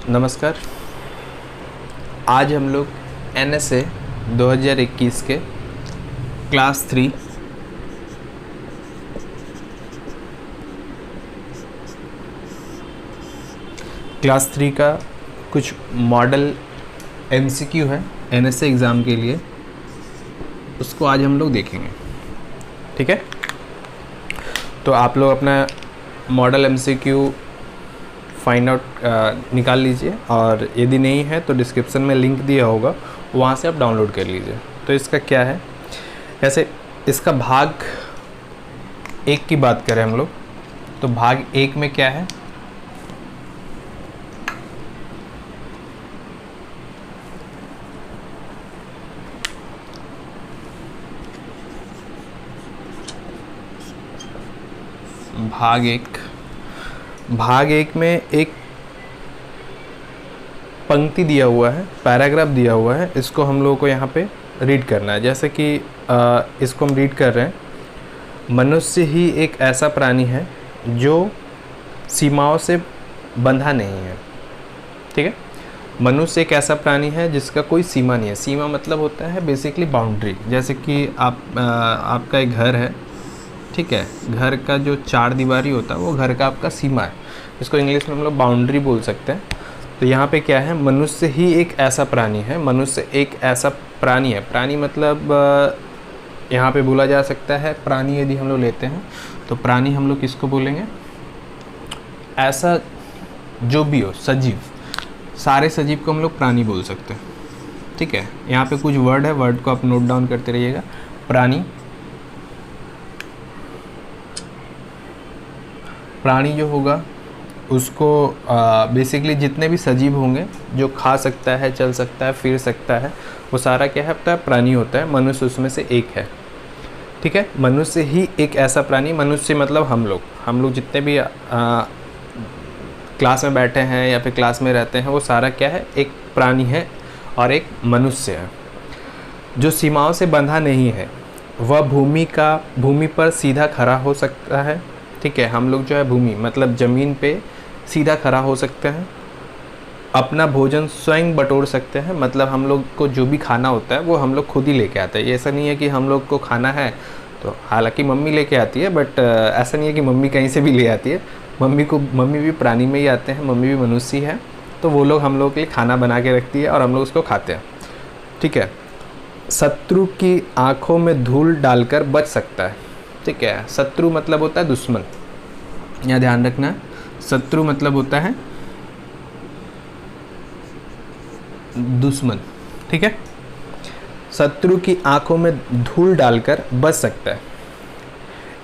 नमस्कार। आज हम लोग NSA 2021 के क्लास 3 का कुछ मॉडल MCQ है NSA एग्ज़ाम के लिए, उसको आज हम लोग देखेंगे। ठीक है, तो आप लोग अपना मॉडल MCQ फाइंड आउट निकाल लीजिए, और यदि नहीं है तो डिस्क्रिप्शन में लिंक दिया होगा, वहाँ से आप डाउनलोड कर लीजिए। तो इसका क्या है, ऐसे इसका भाग 1 की बात करें हम लोग, तो भाग 1 में क्या है, भाग एक में एक पंक्ति दिया हुआ है, पैराग्राफ दिया हुआ है। इसको हम लोगों को यहाँ पे रीड करना है। जैसे कि इसको हम रीड कर रहे हैं, मनुष्य ही एक ऐसा प्राणी है जो सीमाओं से बंधा नहीं है। ठीक है, मनुष्य एक ऐसा प्राणी है जिसका कोई सीमा नहीं है। सीमा मतलब होता है बेसिकली बाउंड्री। जैसे कि आपका एक घर है, ठीक है, घर का जो 4 दीवारी होता है वो घर का आपका सीमा है। इसको इंग्लिश में हम लोग बाउंड्री बोल सकते हैं। तो यहाँ पे क्या है, मनुष्य ही एक ऐसा प्राणी है। मनुष्य एक ऐसा प्राणी है। प्राणी मतलब यहाँ पे बोला जा सकता है, प्राणी यदि हम लोग लेते हैं तो प्राणी हम लोग किसको बोलेंगे, ऐसा जो भी हो, सजीव, सारे सजीव को हम लोग प्राणी बोल सकते हैं। ठीक है, यहाँ पे कुछ वर्ड है, वर्ड को आप नोट डाउन करते रहिएगा। प्राणी जो होगा उसको बेसिकली जितने भी सजीव होंगे जो खा सकता है, चल सकता है, फिर सकता है, वो सारा क्या है, आपका प्राणी होता है। मनुष्य उसमें से एक है। ठीक है, मनुष्य ही एक ऐसा प्राणी, मनुष्य मतलब हम लोग जितने भी क्लास में बैठे हैं या फिर क्लास में रहते हैं, वो सारा क्या है, एक प्राणी है और एक मनुष्य है जो सीमाओं से बंधा नहीं है। वह भूमि पर सीधा खड़ा हो सकता है। ठीक है, हम लोग जो है भूमि मतलब ज़मीन पे सीधा खड़ा हो सकते हैं। अपना भोजन स्वयं बटोर सकते हैं, मतलब हम लोग को जो भी खाना होता है वो हम लोग खुद ही लेके आते हैं। ऐसा नहीं है कि हम लोग को खाना है तो, हालांकि मम्मी लेके आती है, बट ऐसा नहीं है कि मम्मी कहीं से भी ले आती है। मम्मी भी प्राणी में ही आते हैं, मम्मी भी मनुष्य है, तो वो लोग हम लोग के लिए खाना बना के रखती है और हम लोग उसको खाते हैं। ठीक है, शत्रु की आँखों में धूल डालकर बच सकता है। ठीक है, शत्रु मतलब होता है दुश्मन, यहाँ ध्यान रखना है। शत्रु मतलब होता है दुश्मन। ठीक है, शत्रु की आंखों में धूल डालकर बच सकता है।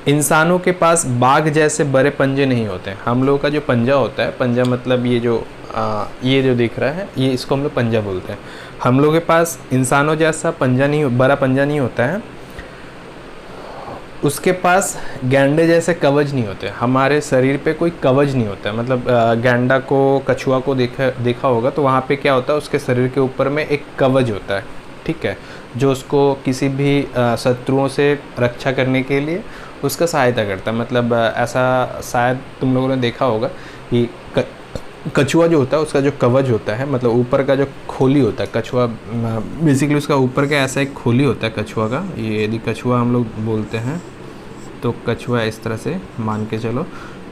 इंसानों के पास बाघ जैसे बड़े पंजे नहीं होते। हम लोगों का जो पंजा होता है, पंजा मतलब ये जो दिख रहा है, ये इसको हम लोग पंजा बोलते हैं। हम लोगों के पास इंसानों जैसा बड़ा पंजा नहीं होता है। उसके पास गैंडे जैसे कवच नहीं होते। हमारे शरीर पे कोई कवच नहीं होता है। मतलब गैंडा को, कछुआ को देखा होगा तो वहाँ पे क्या होता है, उसके शरीर के ऊपर में एक कवच होता है। ठीक है, जो उसको किसी भी शत्रुओं से रक्षा करने के लिए उसका सहायता करता है। मतलब ऐसा शायद तुम लोगों ने देखा होगा कि कछुआ जो होता है उसका जो कवच होता है, मतलब ऊपर का जो खोली होता है, कछुआ बेसिकली उसका ऊपर का ऐसा एक खोली होता है कछुआ का। ये यदि कछुआ हम लोग बोलते हैं तो कछुआ इस तरह से मान के चलो,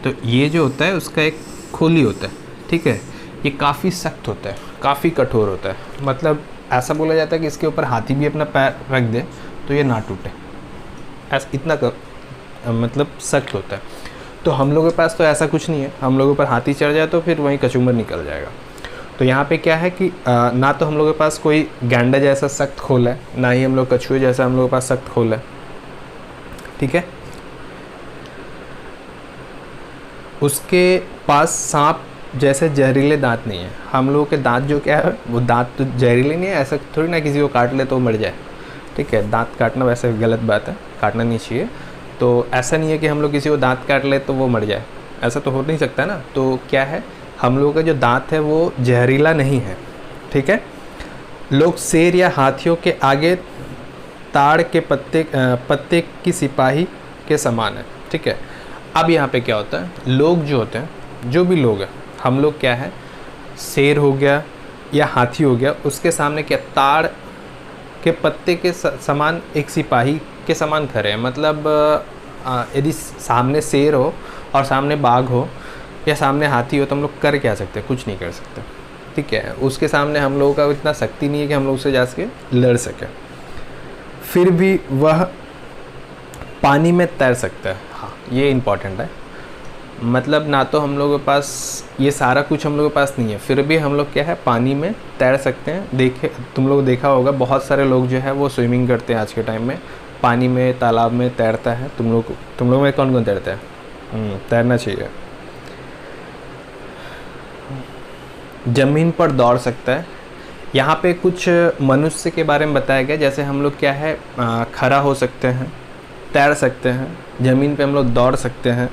तो ये जो होता है उसका एक खोली होता है। ठीक है, ये काफ़ी सख्त होता है, काफ़ी कठोर होता है। मतलब ऐसा बोला जाता है कि इसके ऊपर हाथी भी अपना पैर रख दे तो ये ना टूटे, ऐसा इतना मतलब सख्त होता है। तो हम लोगों के पास तो ऐसा कुछ नहीं है। हम लोगों पर हाथी चढ़ जाए तो फिर वहीं कचूमर निकल जाएगा। तो यहाँ पे क्या है कि ना तो हम लोगों के पास कोई गैंडा जैसा सख्त खोल है, ना ही हम लोग कछुए जैसा हम लोगों के पास सख्त खोल है। ठीक है, उसके पास सांप जैसे जहरीले दांत नहीं है। हम लोगों के दांत जो क्या है, वो दांत तो जहरीले नहीं है। ऐसा थोड़ी ना किसी को काट ले तो मर जाए। ठीक है, दांत काटना वैसे गलत बात है, काटना नहीं चाहिए। तो ऐसा नहीं है कि हम लोग किसी को दांत काट ले तो वो मर जाए, ऐसा तो हो नहीं सकता ना। तो क्या है, हम लोगों का जो दांत है वो जहरीला नहीं है। ठीक है, लोग शेर या हाथियों के आगे ताड़ के पत्ते की सिपाही के समान है। ठीक है, अब यहाँ पे क्या होता है, लोग जो होते हैं, जो भी लोग हैं, हम लोग क्या है, शेर हो गया या हाथी हो गया, उसके सामने क्या ताड़ के पत्ते के समान एक सिपाही के समान खड़े हैं। मतलब यदि सामने शेर हो और सामने बाघ हो या सामने हाथी हो तो हम लोग कर क्या सकते हैं? कुछ नहीं कर सकते, ठीक है। उसके सामने हम लोगों का इतना शक्ति नहीं है कि हम लोग उससे जा सके लड़ सकें। फिर भी वह पानी में तैर सकता है। हाँ, ये इम्पॉर्टेंट है। मतलब ना तो हम लोगों के पास ये सारा कुछ हम लोगों के पास नहीं है, फिर भी हम लोग क्या है, पानी में तैर सकते हैं। देखे, तुम लोग देखा होगा बहुत सारे लोग जो है वो स्विमिंग करते हैं आज के टाइम में, पानी में, तालाब में तैरता है। तुम लोग में कौन कौन तैरता है? तैरना चाहिए। ज़मीन पर दौड़ सकता है। यहाँ पे कुछ मनुष्य के बारे में बताया गया, जैसे हम लोग क्या है, खड़ा हो सकते हैं, तैर सकते हैं, ज़मीन पे हम लोग दौड़ सकते हैं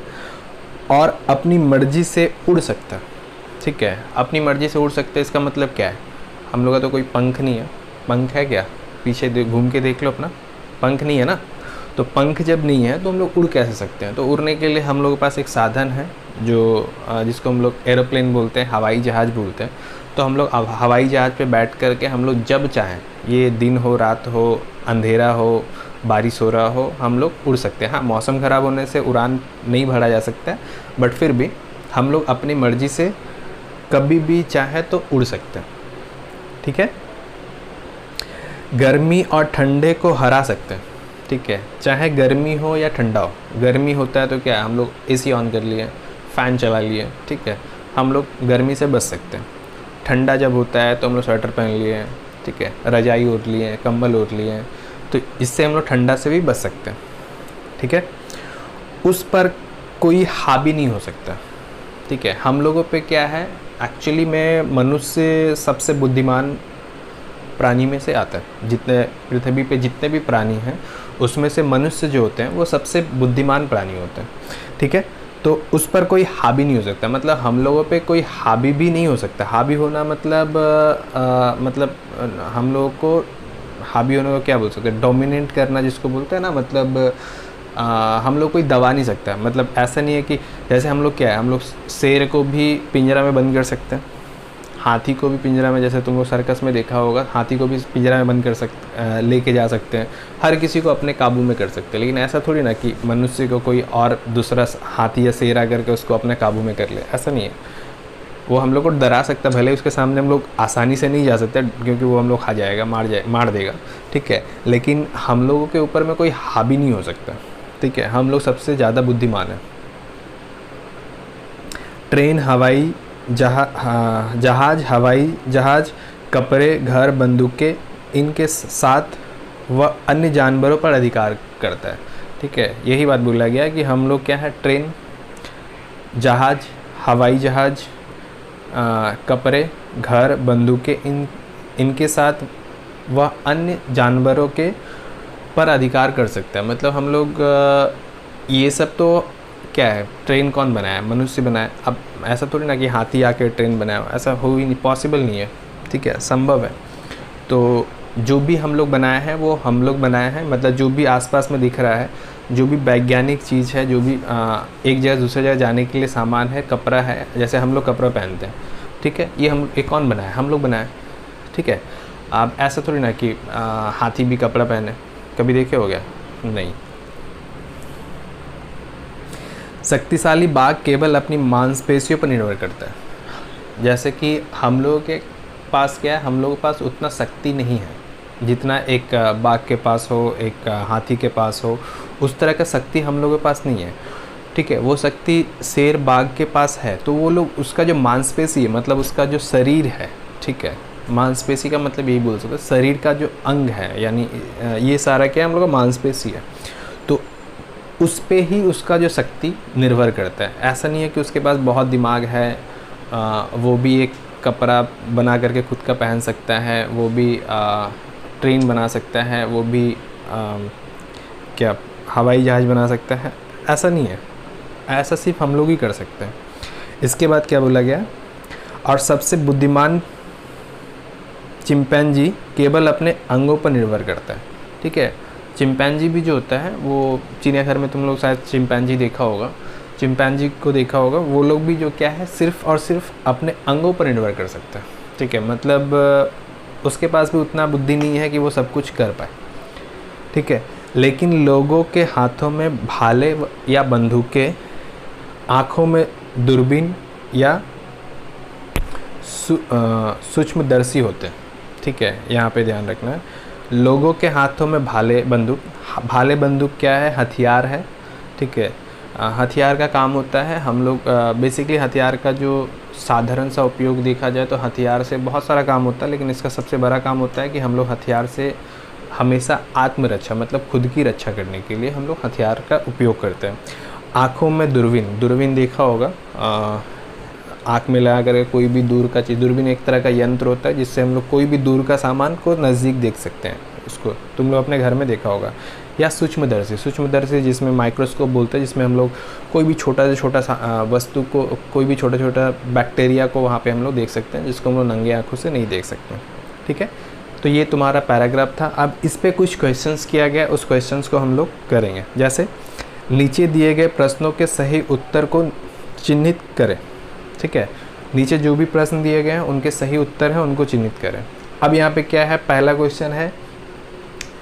और अपनी मर्ज़ी से उड़ सकता है, ठीक है। अपनी मर्ज़ी से उड़ सकते हैं, इसका मतलब क्या है? हम लोग का तो कोई पंख नहीं है। पंख है क्या? पीछे घूम के देख लो अपना, पंख नहीं है ना। तो पंख जब नहीं है तो हम लोग उड़ कैसे सकते हैं? तो उड़ने के लिए हम लोगों के पास एक साधन है जो जिसको हम लोग एरोप्लेन बोलते हैं, हवाई जहाज़ बोलते हैं। तो हम लोग हवाई जहाज़ पे बैठ कर के हम लोग जब चाहें, ये दिन हो, रात हो, अंधेरा हो, बारिश हो रहा हो, हम लोग उड़ सकते हैं। हाँ, मौसम ख़राब होने से उड़ान नहीं भरा जा सकता है, बट फिर भी हम लोग अपनी मर्ज़ी से कभी भी चाहे तो उड़ सकते हैं, ठीक है। गर्मी और ठंडे को हरा सकते हैं, ठीक है। चाहे गर्मी हो या ठंडा हो, गर्मी होता है तो क्या है, हम लोग एसी ऑन कर लिए, फ़ैन चला लिए, ठीक है, हम लोग गर्मी से बच सकते हैं। ठंडा जब होता है तो हम लोग स्वेटर पहन लिए, ठीक है, रजाई ओढ़ लिए, कंबल ओढ़ लिए, तो इससे हम लोग ठंडा से भी बच सकते हैं, ठीक है। उस पर कोई हावी नहीं हो सकता, ठीक है। हम लोगों पे क्या है, एक्चुअली में मनुष्य सबसे बुद्धिमान प्राणी में से आता है। जितने पृथ्वी पे जितने भी प्राणी हैं उसमें से मनुष्य जो होते हैं वो सबसे बुद्धिमान प्राणी होते हैं, ठीक है। तो उस पर कोई हावी नहीं हो सकता, मतलब हम लोगों पे कोई हावी भी नहीं हो सकता। हावी होना मतलब हम लोगों को हावी होने को क्या बोल सकते हैं, डोमिनेट करना जिसको बोलते हैं ना, मतलब हम लोग कोई दबा नहीं सकता। मतलब ऐसा नहीं है कि जैसे हम लोग क्या है, हम लोग शेर को भी पिंजरा में बंद कर सकते हैं, हाथी को भी पिंजरा में, जैसे तुम लोग सर्कस में देखा होगा, हाथी को भी पिंजरा में बंद कर सकते, लेके जा सकते हैं, हर किसी को अपने काबू में कर सकते हैं। लेकिन ऐसा थोड़ी ना कि मनुष्य को कोई और दूसरा हाथी या शेर आकर के उसको अपने काबू में कर ले, ऐसा नहीं है। वो हम लोग को डरा सकता, भले उसके सामने हम लोग आसानी से नहीं जा सकते क्योंकि वो हम लोग खा जाएगा, मार देगा, ठीक है। लेकिन हम लोगों के ऊपर में कोई हावी नहीं हो सकता, ठीक है। हम लोग सबसे ज़्यादा बुद्धिमान हैं। ट्रेन, हवाई जहाज, हवाई जहाज, कपड़े, घर, बंदूकें, इनके साथ वह अन्य जानवरों पर अधिकार करता है, ठीक है। यही बात बोला गया कि हम लोग क्या है, ट्रेन, जहाज, हवाई जहाज, कपड़े, घर, बंदूकें, इनके साथ वह अन्य जानवरों के पर अधिकार कर सकता है। मतलब हम लोग ये सब तो क्या है, ट्रेन कौन बनाया? मनुष्य बनाया। अब ऐसा थोड़ी ना कि हाथी आके ट्रेन बनाया, ऐसा हो ही नहीं, पॉसिबल नहीं है, ठीक है, संभव है। तो जो भी हम लोग बनाए हैं वो हम लोग बनाए हैं, मतलब जो भी आसपास में दिख रहा है, जो भी वैज्ञानिक चीज़ है, जो भी एक जगह दूसरे जगह जाने के लिए सामान है, कपड़ा है, जैसे हम लोग कपड़ा पहनते हैं, ठीक है, ये कौन बनाया? हम लोग बनाए, ठीक है। आप ऐसा थोड़ी ना कि हाथी भी कपड़ा पहने, कभी देखे हो गया? नहीं। शक्तिशाली बाघ केवल अपनी मांसपेशियों पर निर्भर करता है। जैसे कि हम लोगों के पास क्या है, हम लोगों के पास उतना शक्ति नहीं है जितना एक बाघ के पास हो, एक हाथी के पास हो, उस तरह का शक्ति हम लोगों के पास नहीं है, ठीक है। वो शक्ति शेर, बाघ के पास है। तो वो लोग, उसका जो मांसपेशी है, मतलब उसका जो शरीर है, ठीक है, मांसपेशी का मतलब यही बोल सकते हैं, शरीर का जो अंग है, यानी ये सारा क्या है, हम लोग का मांसपेशी है। तो उस पे ही उसका जो शक्ति निर्भर करता है। ऐसा नहीं है कि उसके पास बहुत दिमाग है, वो भी एक कपड़ा बना करके खुद का पहन सकता है, वो भी ट्रेन बना सकता है, वो भी क्या हवाई जहाज़ बना सकता है, ऐसा नहीं है। ऐसा सिर्फ हम लोग ही कर सकते हैं। इसके बाद क्या बोला गया, और सबसे बुद्धिमान चिंपैंजी केवल अपने अंगों पर निर्भर करता है, ठीक है। चिंपैंजी भी जो होता है वो चिड़ियाघर में तुम लोग शायद चिंपैंजी देखा होगा, चिंपैंजी को देखा होगा, वो लोग भी जो क्या है सिर्फ और सिर्फ अपने अंगों पर निर्भर कर सकते हैं, ठीक है। मतलब उसके पास भी उतना बुद्धि नहीं है कि वो सब कुछ कर पाए, ठीक है। लेकिन लोगों के हाथों में भाले या बंदूकें, आँखों में दूरबीन या सूक्ष्मदर्शी होते हैं, ठीक है। यहाँ पे ध्यान रखना है, लोगों के हाथों में भाले बंदूक क्या है, हथियार है, ठीक है। हथियार का काम होता है, हम लोग बेसिकली हथियार का जो साधारण सा उपयोग देखा जाए तो हथियार से बहुत सारा काम होता है, लेकिन इसका सबसे बड़ा काम होता है कि हम लोग हथियार से हमेशा आत्मरक्षा मतलब खुद की रक्षा करने के लिए हम लोग हथियार का उपयोग करते हैं। आँखों में दूरबीन देखा होगा, आँख में लगा कर कोई भी दूर का चीज़, दूरबीन एक तरह का यंत्र होता है जिससे हम लोग कोई भी दूर का सामान को नज़दीक देख सकते हैं, उसको तुम लोग अपने घर में देखा होगा। या सूक्ष्मदर्शी जिसमें माइक्रोस्कोप बोलते हैं, जिसमें हम लोग कोई भी छोटा से छोटा वस्तु को, कोई भी छोटा छोटा बैक्टीरिया को वहाँ पे हम लोग देख सकते हैं, जिसको हम लोग नंगे आँखों से नहीं देख सकते, ठीक है। तो ये तुम्हारा पैराग्राफ था। अब इस पर कुछ क्वेश्चंस किया गया, उस क्वेश्चंस को हम लोग करेंगे। जैसे नीचे दिए गए प्रश्नों के सही उत्तर को चिन्हित करें, ठीक है। नीचे जो भी प्रश्न दिए गए हैं उनके सही उत्तर हैं, उनको चिन्हित करें। अब यहाँ पे क्या है, पहला क्वेश्चन है,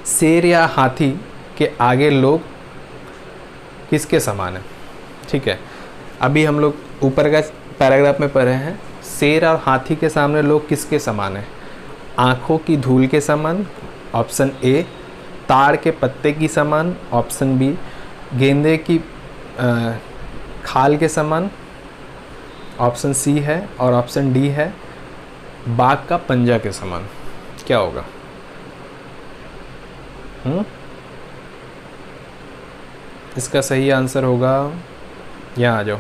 शेर या हाथी के आगे लोग किसके समान है, ठीक है। अभी हम लोग ऊपर का पैराग्राफ में पढ़े हैं, शेर और हाथी के सामने लोग किसके समान है, आँखों की धूल के समान, ऑप्शन ए, ताड़ के पत्ते की समान, ऑप्शन बी, गेंदे की खाल के समान, ऑप्शन सी है, और ऑप्शन डी है, बाघ का पंजा के समान। क्या होगा? इसका सही आंसर होगा, यहाँ आ जाओ,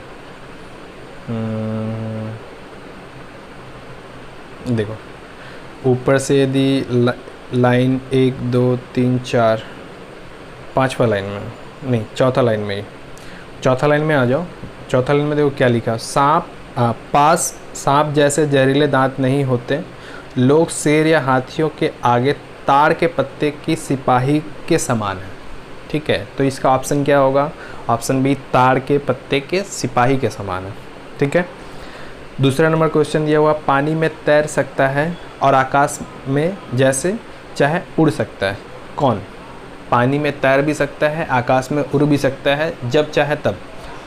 देखो ऊपर से यदि लाइन 1 2 3 4 5वां लाइन में नहीं, चौथा लाइन में ही, चौथा लाइन में आ जाओ। चौथा लाइन में देखो क्या लिखा, पास सांप जैसे जहरीले दांत नहीं होते, लोग शेर या हाथियों के आगे ताड़ के पत्ते की सिपाही के समान है, ठीक है। तो इसका ऑप्शन क्या होगा, ऑप्शन बी, ताड़ के पत्ते के सिपाही के समान है, ठीक है। दूसरा नंबर क्वेश्चन दिया हुआ, पानी में तैर सकता है और आकाश में जैसे चाहे उड़ सकता है, कौन? पानी में तैर भी सकता है, आकाश में उड़ भी सकता है जब चाहे तब,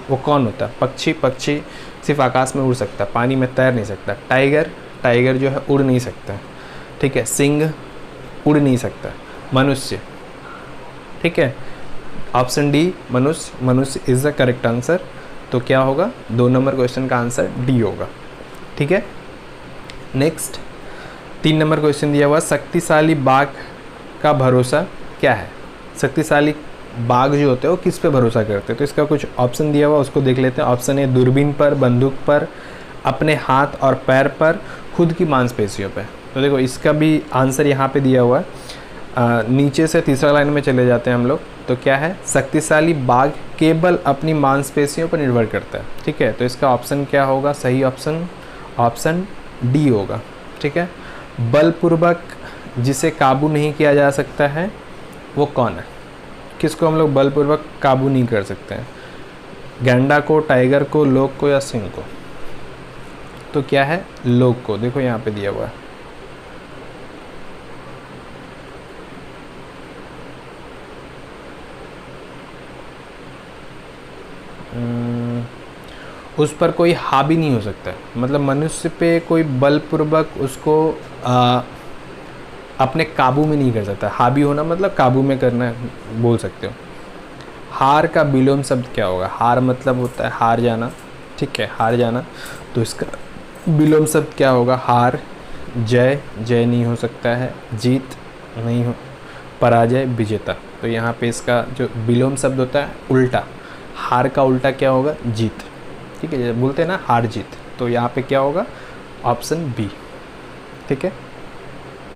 वो कौन होता है? पक्षी सिर्फ आकाश में उड़ सकता है, पानी में तैर नहीं सकता। टाइगर जो है उड़ नहीं सकता, ठीक है। सिंह उड़ नहीं सकता। मनुष्य, ठीक है। ऑप्शन डी, मनुष्य इज़ द करेक्ट आंसर। तो क्या होगा, 2 नंबर क्वेश्चन का आंसर डी होगा, ठीक है। नेक्स्ट 3 नंबर क्वेश्चन दिया हुआ, शक्तिशाली बाघ का भरोसा क्या है? शक्तिशाली बाघ जो होते हैं वो किस पे भरोसा करते हैं? तो इसका कुछ ऑप्शन दिया हुआ, उसको देख लेते हैं। ऑप्शन ए, दूरबीन पर, बंदूक पर, अपने हाथ और पैर पर, खुद की मांसपेशियों पे। तो देखो इसका भी आंसर यहाँ पे दिया हुआ है। नीचे से तीसरा लाइन में चले जाते हैं हम लोग, तो क्या है, शक्तिशाली बाघ केवल अपनी मांसपेशियों पर निर्भर करता है, ठीक है। तो इसका ऑप्शन क्या होगा, सही ऑप्शन डी होगा, ठीक है। बलपूर्वक जिसे काबू नहीं किया जा सकता है वो कौन है? किसको हम लोग बलपूर्वक काबू नहीं कर सकते हैं? गैंडा को, टाइगर को, लोग को या सिंह को? तो क्या है, लोग को। देखो यहाँ पे दिया हुआ है। उस पर कोई हावी नहीं हो सकता है, मतलब मनुष्य पे कोई बलपूर्वक उसको अपने काबू में नहीं कर सकता। हावी होना मतलब काबू में करना बोल सकते हो। हार का विलोम शब्द क्या होगा? हार मतलब होता है हार जाना, ठीक है, हार जाना। तो इसका विलोम शब्द क्या होगा? हार। जय नहीं हो सकता है, जीत नहीं हो, पराजय, विजेता। तो यहाँ पे इसका जो विलोम शब्द होता है उल्टा, हार का उल्टा क्या होगा? जीत, ठीक है। बोलते हैं ना हार जीत, तो यहाँ पे क्या होगा? ऑप्शन बी, ठीक है।